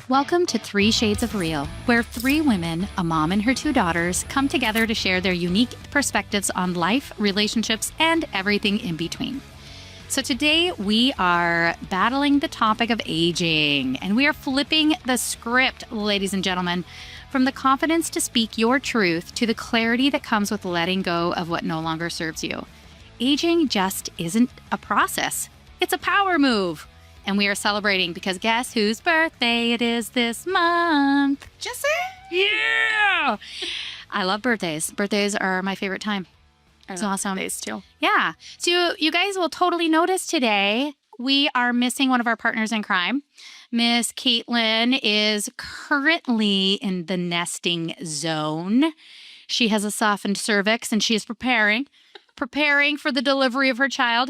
Welcome to 3 Shades of Real, where 3 women, a mom and her 2 daughters, come together to share their unique perspectives on life, relationships, and everything in between. So today we are battling the topic of aging, and we are flipping the script, ladies and gentlemen, from the confidence to speak your truth to the clarity that comes with letting go of what no longer serves you. Aging just isn't a process. It's a power move. And we are celebrating because guess whose birthday it is this month? Jesse? Yeah! I love birthdays. Birthdays are my favorite time. It's awesome. Birthdays too. Yeah. So you guys will totally notice today we are missing one of our partners in crime. Miss Caitlin is currently in the nesting zone. She has a softened cervix and she is preparing for the delivery of her child.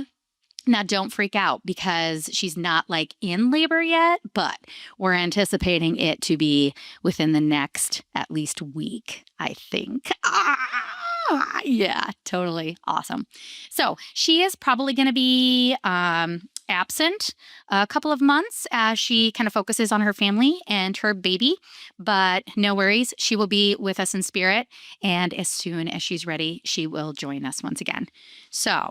Now, don't freak out because she's not like in labor yet, but we're anticipating it to be within the next at least week, I think. Yeah, totally awesome. So she is probably going to be absent a couple of months as she kind of focuses on her family and her baby, but no worries. She will be with us in spirit. And as soon as she's ready, she will join us once again. So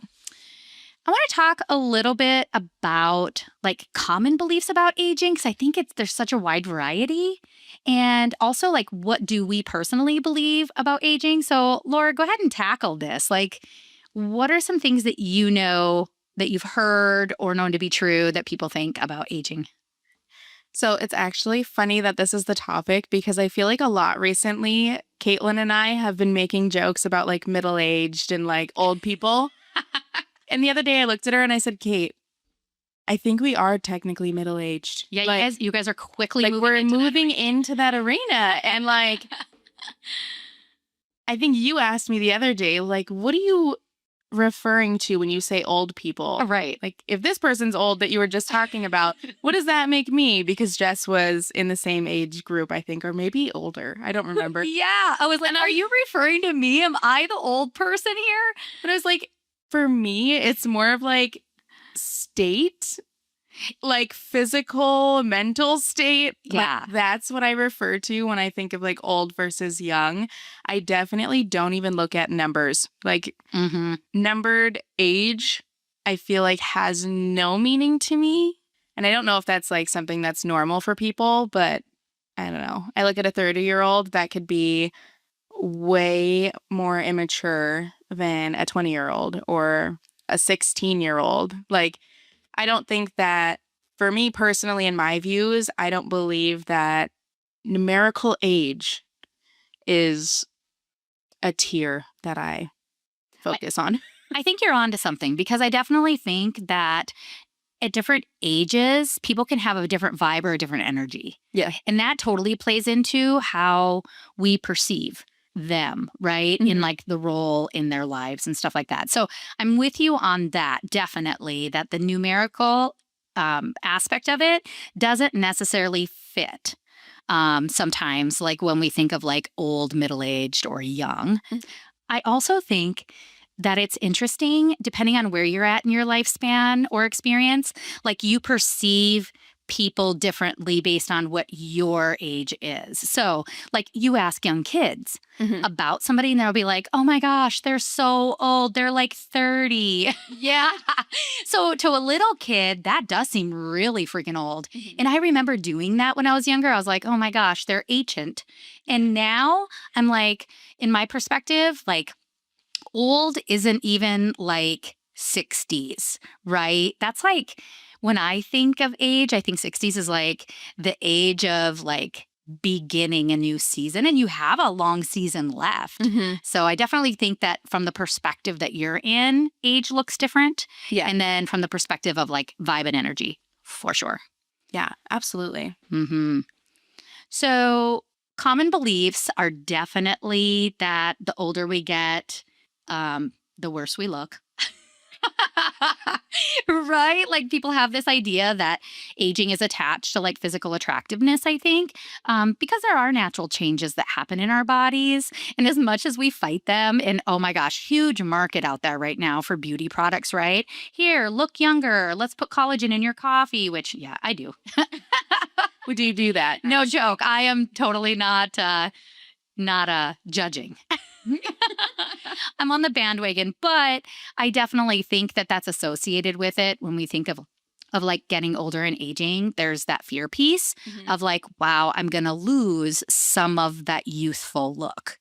I want to talk a little bit about like common beliefs about aging because I think there's such a wide variety. And also like what do we personally believe about aging? So Laura, go ahead and tackle this. Like what are some things that you know that you've heard or known to be true that people think about aging? So it's actually funny that this is the topic because I feel like a lot recently, Caitlin and I have been making jokes about like middle-aged and like old people. And the other day I looked at her and I said, Kate, I think we are technically middle-aged. Yeah, like, you guys are quickly moving into that arena. And like, I think you asked me the other day, like, what are you referring to when you say old people? Right. Like, if this person's old that you were just talking about, what does that make me? Because Jess was in the same age group, I think, or maybe older. I don't remember. Yeah. I was like, are you referring to me? Am I the old person here? But I was like, for me, it's more of like state, like physical, mental state. Yeah. Like, that's what I refer to when I think of like old versus young. I definitely don't even look at numbers. Like numbered age, I feel like has no meaning to me. And I don't know if that's like something that's normal for people, but I don't know. I look at a 30-year-old that could be way more immature than a 20-year-old or a 16-year-old. Like, I don't think that, for me personally, in my views, I don't believe that numerical age is a tier that I focus on. I think you're onto something because I definitely think that at different ages, people can have a different vibe or a different energy. Yeah. And that totally plays into how we perceive them, right? In like the role in their lives and stuff like that. So I'm with you on that, definitely, that the numerical aspect of it doesn't necessarily fit. Sometimes, like when we think of like old, middle-aged, or young. I also think that it's interesting, depending on where you're at in your lifespan or experience, like you perceive people differently based on what your age is. So like you ask young kids about somebody and they'll be like, oh my gosh, they're so old. They're like 30. Yeah. So to a little kid, that does seem really freaking old. And I remember doing that when I was younger. I was like, oh my gosh, they're ancient. And now I'm like, in my perspective, like old isn't even like 60s, right? That's like, when I think of age, I think 60s is like the age of like beginning a new season, and you have a long season left. So I definitely think that from the perspective that you're in, age looks different. Yeah. And then from the perspective of like vibe and energy, for sure. Yeah, absolutely. So common beliefs are definitely that the older we get, the worse we look. Right? Like people have this idea that aging is attached to like physical attractiveness, I think, because there are natural changes that happen in our bodies. And as much as we fight them, and oh my gosh, huge market out there right now for beauty products, right? Here, look younger. Let's put collagen in your coffee, which, yeah, I do. Would you do that? No joke. I am totally not judging. I'm on the bandwagon, but I definitely think that that's associated with it when we think of like getting older and aging. There's that fear piece of like, wow, I'm going to lose some of that youthful look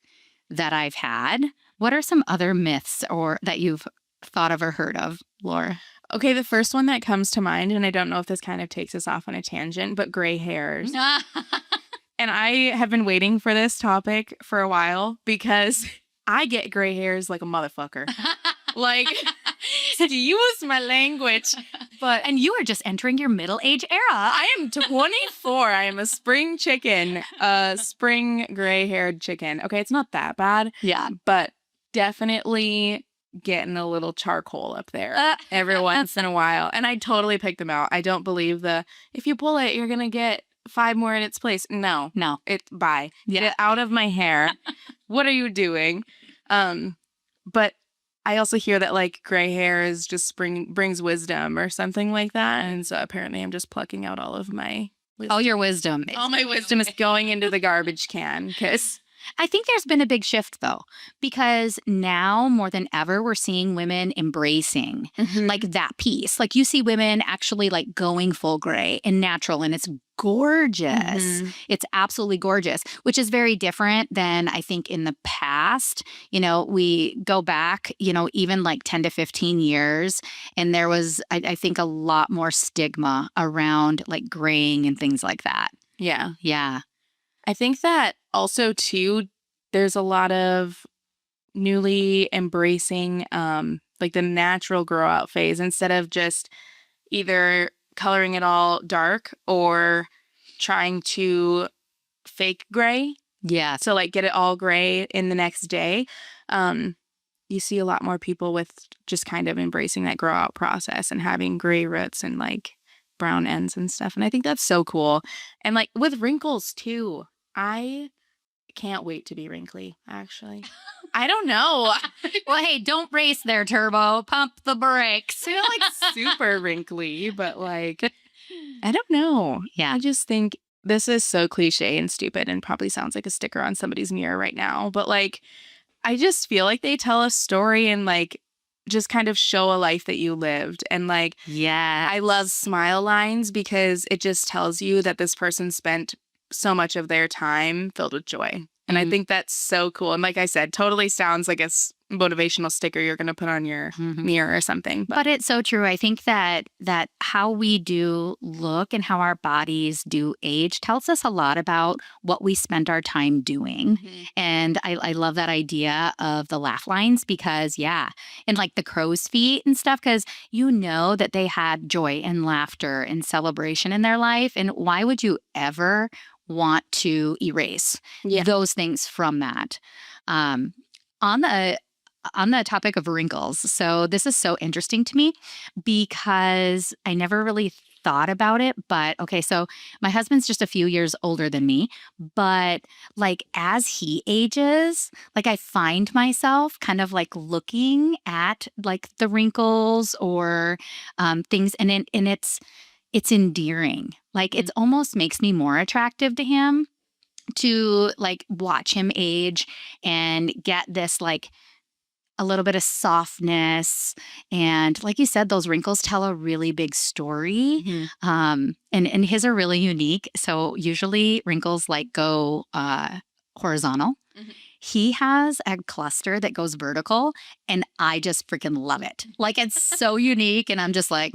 that I've had. What are some other myths or that you've thought of or heard of, Laura? Okay, the first one that comes to mind, and I don't know if this kind of takes us off on a tangent, but gray hairs. And I have been waiting for this topic for a while because I get gray hairs like a motherfucker. Like, excuse my language. And you are just entering your middle age era. I am 24. I am a spring chicken, a spring gray haired chicken. Okay, it's not that bad. Yeah. But definitely getting a little charcoal up there every once in a while. And I totally pick them out. I don't believe if you pull it, you're going to get 5 more in its place. No. Bye. Yeah. Get out of my hair. What are you doing? But I also hear that like gray hair is just brings wisdom or something like that. And so apparently I'm just plucking out all of my wisdom. All your wisdom. All my wisdom is going into the garbage can because I think there's been a big shift though, because now more than ever, we're seeing women embracing like that piece. Like you see women actually like going full gray and natural, and it's gorgeous. It's absolutely gorgeous, which is very different than I think in the past. You know, we go back, you know, even like 10 to 15 years, and there was, I think, a lot more stigma around like graying and things like that. Yeah. Yeah. I think that also, too, there's a lot of newly embracing like the natural grow out phase instead of just either coloring it all dark or trying to fake gray. Yeah. So like get it all gray in the next day. You see a lot more people with just kind of embracing that grow out process and having gray roots and like brown ends and stuff. And I think that's so cool. And like with wrinkles, too. I can't wait to be wrinkly, actually. I don't know. Well, hey, don't race there, Turbo. Pump the brakes. I feel like super wrinkly, but like, I don't know. Yeah. I just think this is so cliche and stupid and probably sounds like a sticker on somebody's mirror right now. But like, I just feel like they tell a story and like just kind of show a life that you lived. And like, yeah, I love smile lines because it just tells you that this person spent so much of their time filled with joy. And I think that's so cool. And like I said, totally sounds like a motivational sticker you're going to put on your mirror or something. But it's so true. I think that how we do look and how our bodies do age tells us a lot about what we spend our time doing. And I love that idea of the laugh lines because, yeah, and like the crow's feet and stuff, because you know that they had joy and laughter and celebration in their life. And why would you ever want to erase those things from that? On the topic of wrinkles, so this is so interesting to me because I never really thought about it. But okay, so my husband's just a few years older than me, but like as he ages, like I find myself kind of like looking at like the wrinkles or things, and it's endearing. Like it almost makes me more attractive to him to like watch him age and get this like a little bit of softness. And like you said, those wrinkles tell a really big story. And his are really unique. So usually wrinkles like go horizontal. He has a cluster that goes vertical, and I just freaking love it. Like it's so unique, and I'm just like,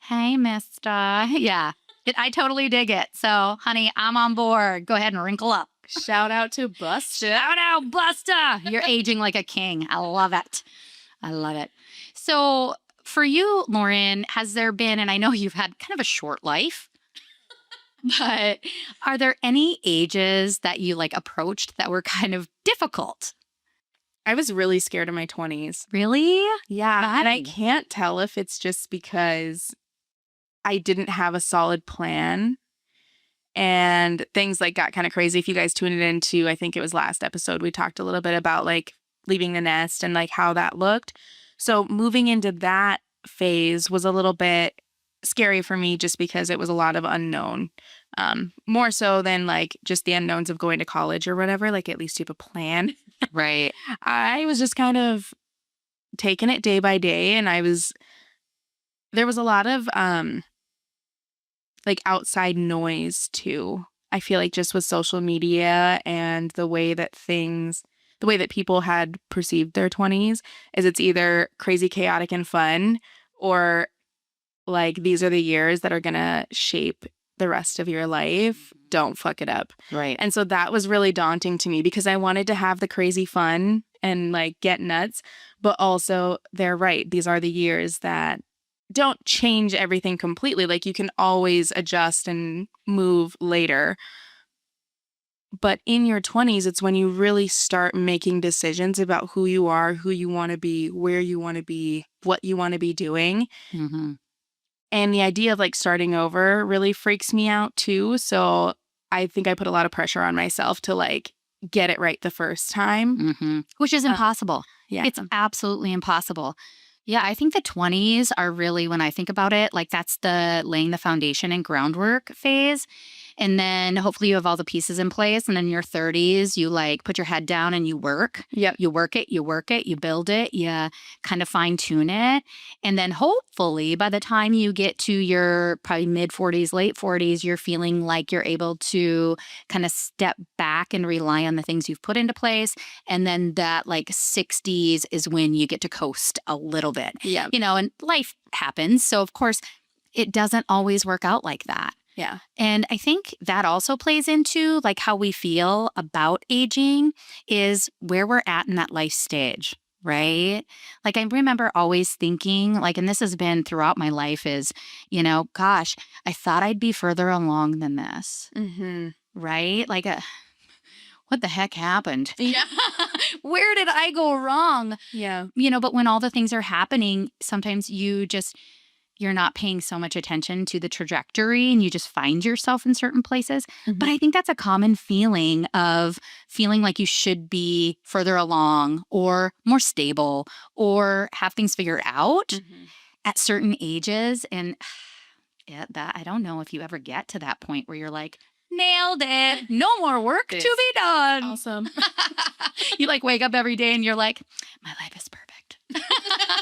hey, mister. Yeah, I totally dig it. So, honey, I'm on board. Go ahead and wrinkle up. Shout out to Buster. Shout out, Buster. You're aging like a king. I love it. I love it. So for you, Lauren, has there been, and I know you've had kind of a short life, but are there any ages that you like approached that were kind of difficult? I was really scared in my 20s. Really? Yeah. Why? And I can't tell if it's just because I didn't have a solid plan and things like got kind of crazy. If you guys tuned into, I think it was last episode, we talked a little bit about like leaving the nest and like how that looked. So moving into that phase was a little bit scary for me just because it was a lot of unknown. More so than like just the unknowns of going to college or whatever. Like at least you have a plan. Right. I was just kind of taking it day by day, and there was a lot of like outside noise too. I feel like just with social media and the way that people had perceived their 20s is it's either crazy, chaotic, and fun, or like these are the years that are going to shape the rest of your life. Don't fuck it up. Right. And so that was really daunting to me because I wanted to have the crazy fun and like get nuts, but also they're right. These are the years that don't change everything completely. Like you can always adjust and move later. But in your 20s, it's when you really start making decisions about who you are, who you want to be, where you want to be, what you want to be doing. Mm-hmm. And the idea of like starting over really freaks me out too. So I think I put a lot of pressure on myself to like get it right the first time. Mm-hmm. Which is impossible. Yeah. It's absolutely impossible. Yeah, I think the 20s are really, when I think about it, like that's the laying the foundation and groundwork phase. And then hopefully you have all the pieces in place. And then in your 30s, you like put your head down and you work. Yep. You work it, you build it, you kind of fine tune it. And then hopefully by the time you get to your probably mid 40s, late 40s, you're feeling like you're able to kind of step back and rely on the things you've put into place. And then that like 60s is when you get to coast a little bit. Yeah. And life happens. So of course, it doesn't always work out like that. Yeah. And I think that also plays into like how we feel about aging is where we're at in that life stage, right? Like I remember always thinking like, and this has been throughout my life is, gosh, I thought I'd be further along than this, right? Like what the heck happened? Yeah. Where did I go wrong? Yeah. But when all the things are happening, sometimes you're not paying so much attention to the trajectory and you just find yourself in certain places. Mm-hmm. But I think that's a common feeling of feeling like you should be further along or more stable or have things figured out at certain ages. And I don't know if you ever get to that point where you're like, nailed it. No more work to be done. Awesome. You like wake up every day and you're like, my life is perfect.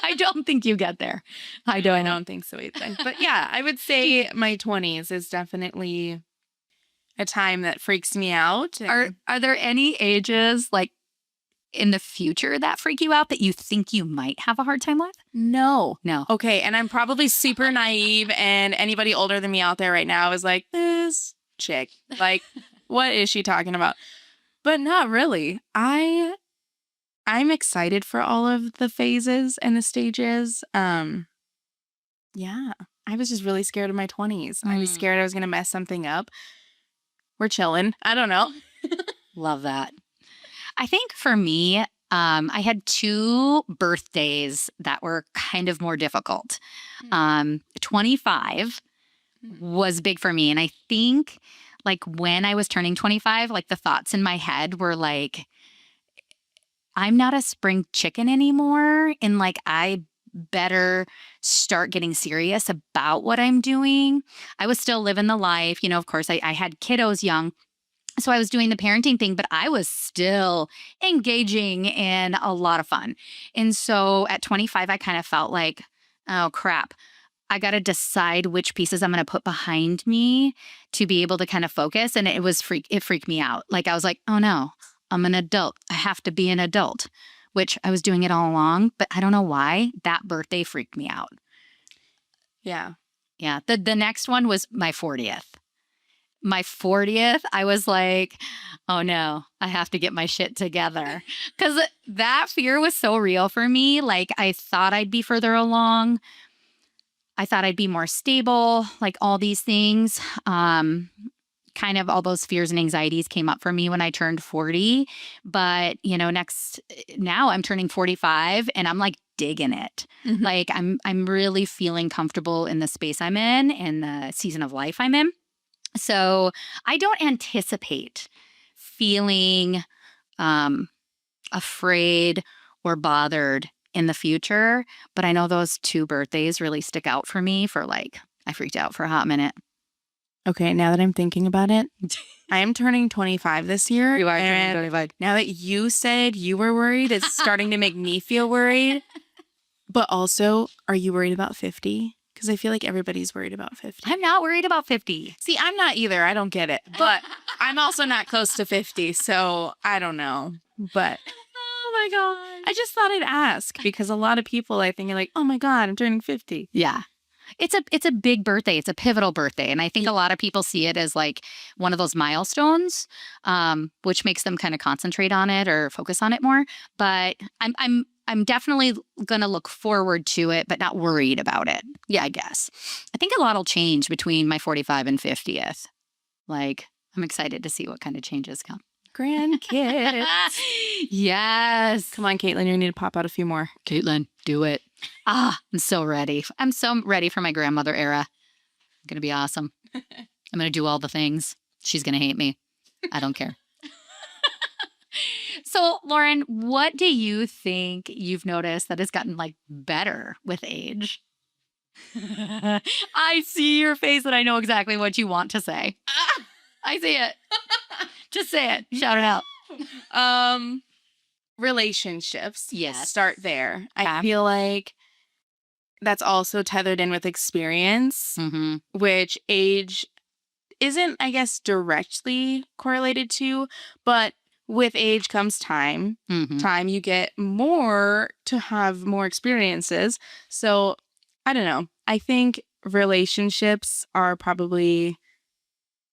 I don't think you get there. I don't think so either. But yeah, I would say my 20s is definitely a time that freaks me out. Are there any ages like in the future that freak you out that you think you might have a hard time with? No. Okay. And I'm probably super naive, and anybody older than me out there right now is like, this chick, like, what is she talking about? But not really. I'm excited for all of the phases and the stages. Yeah, I was just really scared of my 20s. I was scared I was going to mess something up. We're chilling. I don't know. Love that. I think for me, I had 2 birthdays that were kind of more difficult. 25 was big for me. And I think like when I was turning 25, like the thoughts in my head were like, I'm not a spring chicken anymore. And like, I better start getting serious about what I'm doing. I was still living the life. Of course, I had kiddos young. So I was doing the parenting thing, but I was still engaging in a lot of fun. And so at 25, I kind of felt like, oh, crap. I got to decide which pieces I'm going to put behind me to be able to kind of focus. And it freaked me out. Like I was like, oh no, I'm an adult. I have to be an adult, which I was doing it all along, but I don't know why that birthday freaked me out. Yeah. Yeah. The next one was my 40th. My 40th, I was like, oh no, I have to get my shit together. Because that fear was so real for me. Like I thought I'd be further along. I thought I'd be more stable, like all these things. Kind of all those fears and anxieties came up for me when I turned 40. But, now I'm turning 45 and I'm like digging it. Like I'm really feeling comfortable in the space I'm in and the season of life I'm in. So I don't anticipate feeling afraid or bothered in the future. But I know those 2 birthdays really stick out for me for like I freaked out for a hot minute. Okay, now that I'm thinking about it, I am turning 25 this year. You are turning 25. Now that you said you were worried, it's starting to make me feel worried. But also, are you worried about 50? Because I feel like everybody's worried about 50. I'm not worried about 50. See, I'm not either. I don't get it. But I'm also not close to 50, so I don't know. But Oh my God. I just thought I'd ask because a lot of people, I think, are like, oh my God, I'm turning 50. Yeah. It's a big birthday. It's a pivotal birthday. And I think a lot of people see it as like one of those milestones, which makes them kind of concentrate on it or focus on it more. But I'm definitely going to look forward to it, but not worried about it. Yeah, I guess. I think a lot will change between my 45 and 50th. Like, I'm excited to see what kind of changes come. Grandkids. Yes. Come on, Caitlin, you need to pop out a few more. Caitlin, do it. I'm so ready. I'm so ready for my grandmother era. Going to be awesome. I'm going to do all the things. She's going to hate me. I don't care. So, Lauren, what do you think you've noticed that has gotten like better with age? I see your face and I know exactly what you want to say. I see it. Just say it. Shout it out. Relationships. Yes. Start there. I Okay. feel like that's also tethered in with experience, which age isn't, I guess, directly correlated to, but with age comes time. Time you get more to have more experiences. So I don't know. I think relationships are probably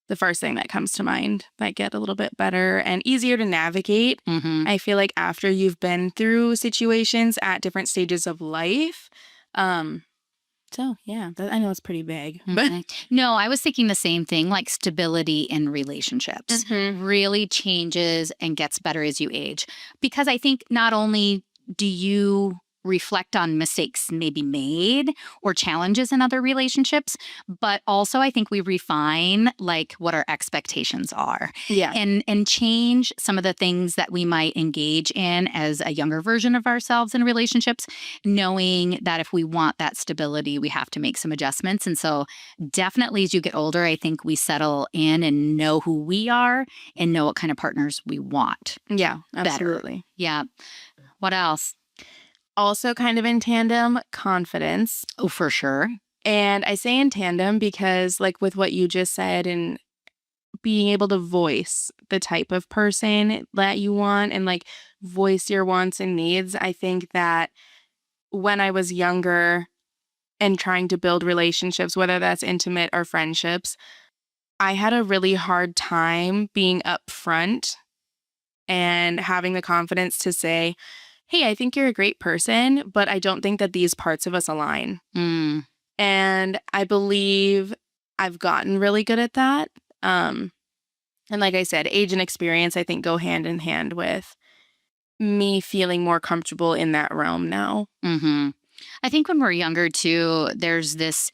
the first thing that comes to mind that get a little bit better and easier to navigate. I feel like after you've been through situations at different stages of life. So yeah, I know it's pretty big. But no, I was thinking the same thing, like stability in relationships really changes and gets better as you age. Because I think not only do you reflect on mistakes maybe made or challenges in other relationships, but also I think we refine like what our expectations are. Yeah. And change some of the things that we might engage in as a younger version of ourselves in relationships, knowing that if we want that stability, we have to make some adjustments. And so definitely as you get older, I think we settle in and know who we are and know what kind of partners we want. Yeah, better. absolutely. Yeah. What else? Also kind of in tandem, confidence. Oh, for sure. And I say in tandem because like with what you just said and being able to voice the type of person that you want and like voice your wants and needs. I think that when I was younger and trying to build relationships, whether that's intimate or friendships, I had a really hard time being upfront and having the confidence to say, hey, I think you're a great person, but I don't think that these parts of us align. And I believe I've gotten really good at that. And like I said, age and experience, I think, go hand in hand with me feeling more comfortable in that realm now. I think when we're younger, too, there's this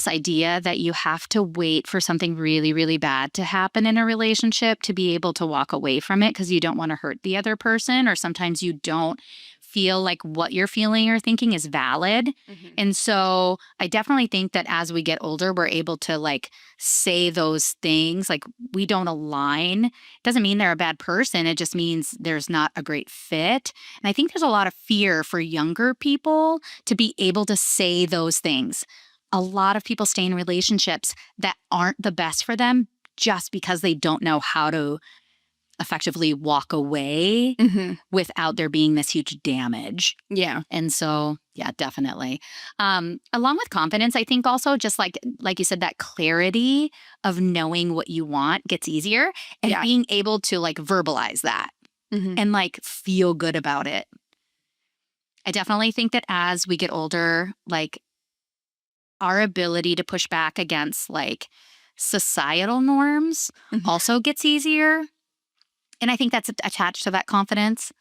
idea that you have to wait for something really, really bad to happen in a relationship to be able to walk away from it because you don't want to hurt the other person, or sometimes you don't feel like what you're feeling or thinking is valid. And so I definitely think that as we get older, we're able to like say those things like we don't align. It doesn't mean they're a bad person. It just means there's not a great fit. And I think there's a lot of fear for younger people to be able to say those things. A lot of people stay in relationships that aren't the best for them just because they don't know how to effectively walk away without there being this huge damage. Yeah. And so, yeah, definitely. Along with confidence, I think also just like you said, that clarity of knowing what you want gets easier and being able to like verbalize that and like feel good about it. I definitely think that as we get older, like our ability to push back against like societal norms also gets easier. And I think that's attached to that confidence.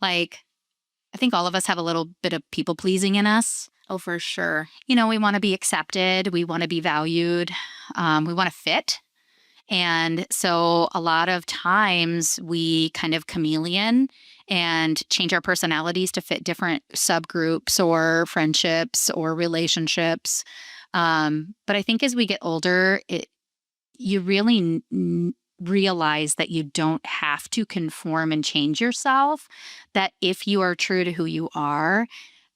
Like, I think all of us have a little bit of people pleasing in us. Oh, for sure. You know, we want to be accepted. We want to be valued. We want to fit. And so a lot of times we kind of chameleon and change our personalities to fit different subgroups or friendships or relationships. But I think as we get older, you really realize that you don't have to conform and change yourself, that if you are true to who you are,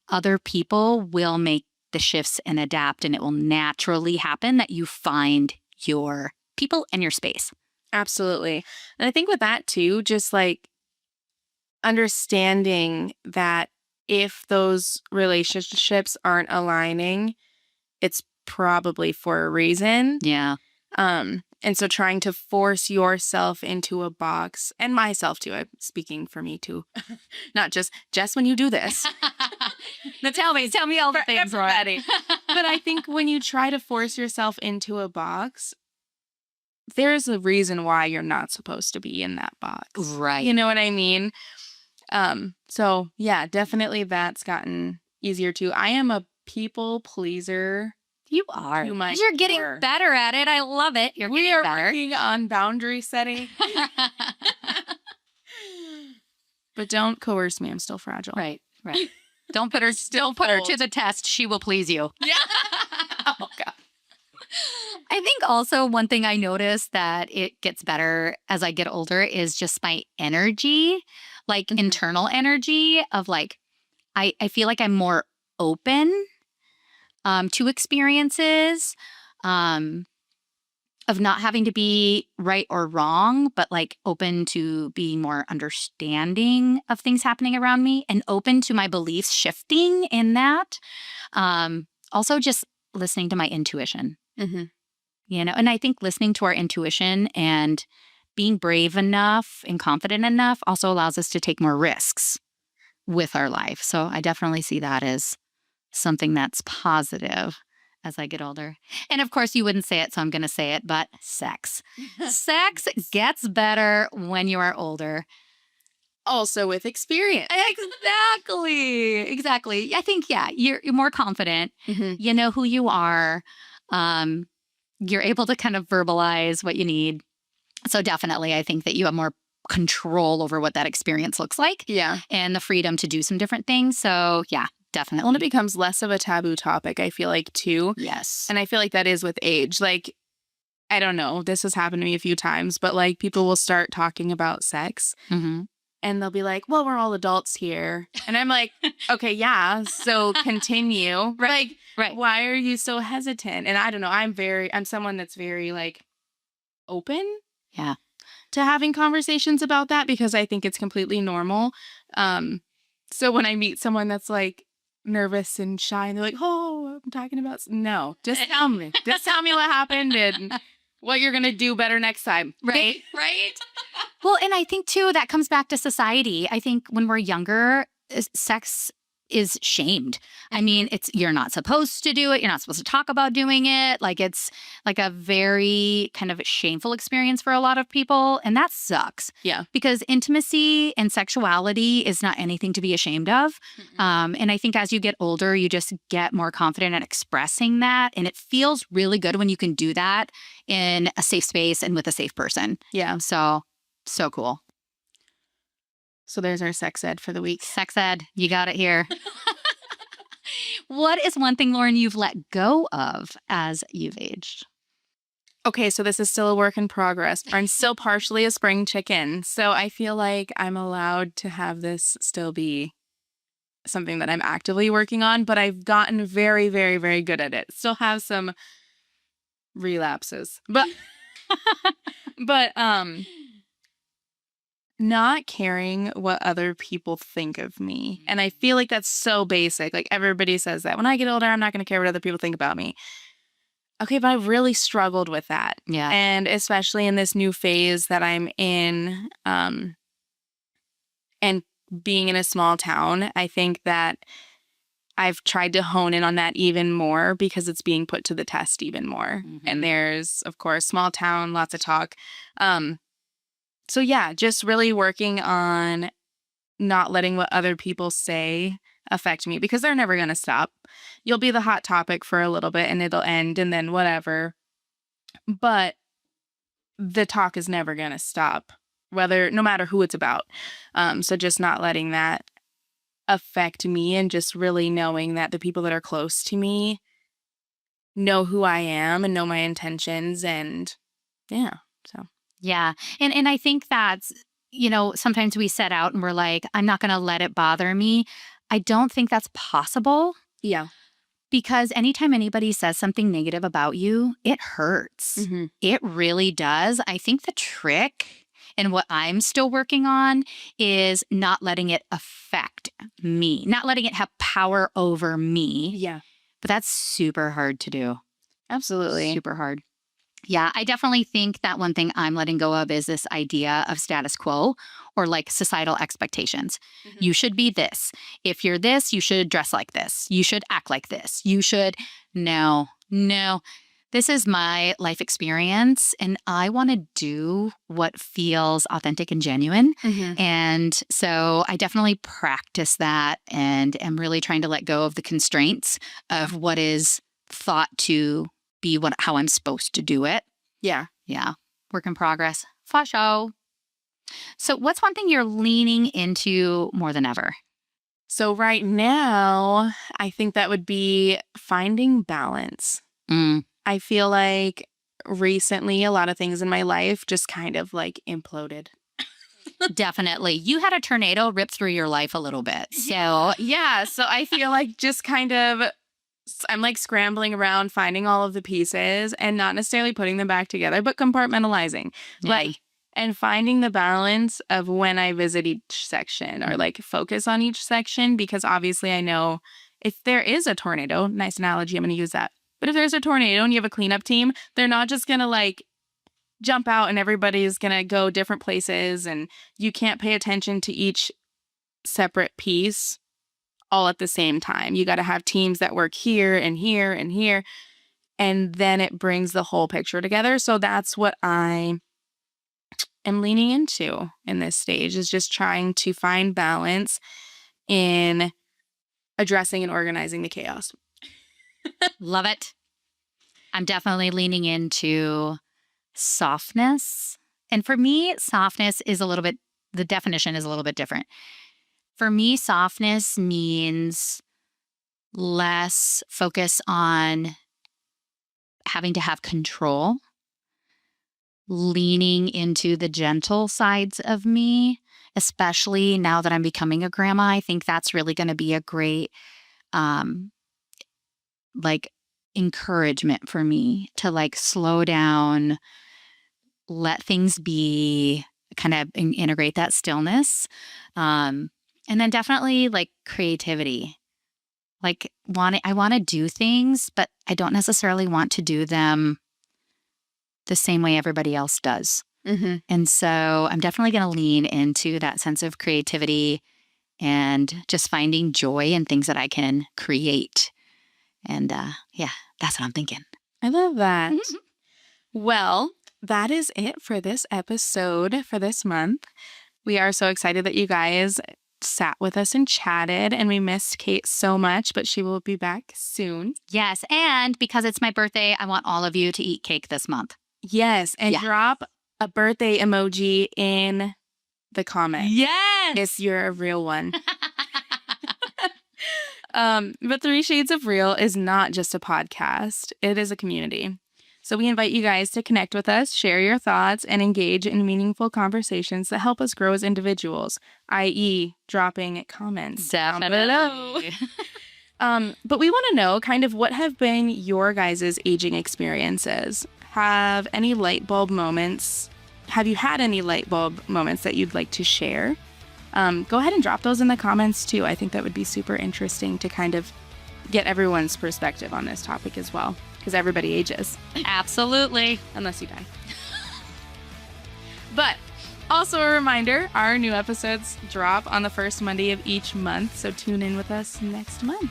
other people will make the shifts and adapt, and it will naturally happen that you find your people and your space. Absolutely. And I think with that too, just like understanding that if those relationships aren't aligning, it's probably for a reason. Yeah. And so trying to force yourself into a box, and myself too, I'm speaking for me too, not just when you do this. Now tell me all the For things, everybody. But I think when you try to force yourself into a box, there's a reason why you're not supposed to be in that box. Right. You know what I mean? So yeah, definitely that's gotten easier too. I am a people pleaser. You are. To my You're getting core. better at it. I love it. You're We getting are better. working on boundary setting. But don't coerce me. I'm still fragile. Right. Don't put her to the test. She will please you. Yeah. Oh God. I think also one thing I noticed that it gets better as I get older is just my energy, like internal energy of like, I feel like I'm more open to experiences, of not having to be right or wrong, but like open to being more understanding of things happening around me and open to my beliefs shifting in that. Also, just listening to my intuition, and I think listening to our intuition and being brave enough and confident enough also allows us to take more risks with our life. So I definitely see that as something that's positive as I get older. And of course, you wouldn't say it, so I'm going to say it, but sex. Sex gets better when you are older. Also with experience. Exactly. I think, yeah, you're more confident. You know who you are. You're able to kind of verbalize what you need. So definitely, I think that you have more control over what that experience looks like. Yeah. And the freedom to do some different things. So yeah, definitely. Well, and it becomes less of a taboo topic, I feel like, too. Yes. And I feel like that is with age. Like, I don't know, this has happened to me a few times, but like people will start talking about sex and they'll be like, well, we're all adults here. And I'm like, okay, yeah, so continue. Right. Why are you so hesitant? And I don't know, I'm someone that's very like open. Yeah. To having conversations about that because I think it's completely normal. So when I meet someone that's like nervous and shy and they're like, oh, I'm talking about, no, just tell me. Just tell me what happened and what you're going to do better next time. Right. Well, and I think too, that comes back to society. I think when we're younger, sex is shamed. I mean, you're not supposed to do it. You're not supposed to talk about doing it. Like it's like a very kind of shameful experience for a lot of people. And that sucks. Yeah. Because intimacy and sexuality is not anything to be ashamed of. And I think as you get older, you just get more confident at expressing that. And it feels really good when you can do that in a safe space and with a safe person. Yeah. So cool. So there's our sex ed for the week. Sex ed. You got it here. What is one thing, Lauren, you've let go of as you've aged? Okay, so this is still a work in progress. I'm still partially a spring chicken. So I feel like I'm allowed to have this still be something that I'm actively working on, but I've gotten very, very, very good at it. Still have some relapses. But not caring what other people think of me. And I feel like that's so basic. Like everybody says that. When I get older, I'm not going to care what other people think about me. Okay, but I've really struggled with that. Yeah. And especially in this new phase that I'm in, and being in a small town, I think that I've tried to hone in on that even more because it's being put to the test even more. And there's, of course, small town, lots of talk. So yeah, just really working on not letting what other people say affect me because they're never going to stop. You'll be the hot topic for a little bit and it'll end and then whatever. But the talk is never going to stop, no matter who it's about. So just not letting that affect me and just really knowing that the people that are close to me know who I am and know my intentions. And yeah, so. Yeah. And I think that's, sometimes we set out and we're like, I'm not going to let it bother me. I don't think that's possible. Yeah. Because anytime anybody says something negative about you, it hurts. Mm-hmm. It really does. I think the trick and what I'm still working on is not letting it affect me, not letting it have power over me. Yeah. But that's super hard to do. Absolutely. Super hard. Yeah, I definitely think that one thing I'm letting go of is this idea of status quo or like societal expectations. Mm-hmm. You should be this. If you're this, you should dress like this. You should act like this. You should. No. This is my life experience, and I want to do what feels authentic and genuine. Mm-hmm. And so I definitely practice that and am really trying to let go of the constraints of what is thought to be how I'm supposed to do it. Yeah. Yeah. Work in progress. For sure. So what's one thing you're leaning into more than ever? So right now, I think that would be finding balance. I feel like recently a lot of things in my life just kind of like imploded. Definitely. You had a tornado rip through your life a little bit. So yeah. So I feel like just kind of I'm like scrambling around finding all of the pieces and not necessarily putting them back together, but compartmentalizing. Yeah. And finding the balance of when I visit each section or like focus on each section, because obviously I know if there is a tornado, nice analogy, I'm going to use that. But if there's a tornado and you have a cleanup team, they're not just going to like jump out and everybody's going to go different places and you can't pay attention to each separate piece all at the same time. You got to have teams that work here and here and here, and then it brings the whole picture together. So that's what I am leaning into in this stage, is just trying to find balance in addressing and organizing the chaos. Love it. I'm definitely leaning into softness. And for me, softness is the definition is a little bit different. For me, softness means less focus on having to have control, leaning into the gentle sides of me, especially now that I'm becoming a grandma. I think that's really going to be a great like encouragement for me to like slow down, let things be, kind of integrate that stillness. And then definitely like creativity. Like I want to do things, but I don't necessarily want to do them the same way everybody else does. Mm-hmm. And so I'm definitely going to lean into that sense of creativity and just finding joy in things that I can create. And yeah, that's what I'm thinking. I love that. Mm-hmm. Well, that is it for this episode for this month. We are so excited that you guys sat with us and chatted, and we missed Kate so much, but she will be back soon. Yes, and because it's my birthday, I want all of you to eat cake this month. Yes, and drop a birthday emoji in the comments. Yes! If you're a real one. But 3 Shades of Real is not just a podcast. It is a community. So we invite you guys to connect with us, share your thoughts, and engage in meaningful conversations that help us grow as individuals, i.e. dropping comments down below. But we want to know kind of what have been your guys' aging experiences. Have any light bulb moments? Have you had any light bulb moments that you'd like to share? Go ahead and drop those in the comments too. I think that would be super interesting to kind of get everyone's perspective on this topic as well, because everybody ages. Absolutely. Unless you die. But also a reminder, our new episodes drop on the first Monday of each month, so tune in with us next month.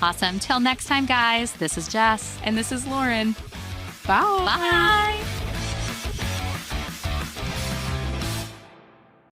Awesome. Till next time, guys. This is Jess. And this is Lauren. Bye. Bye.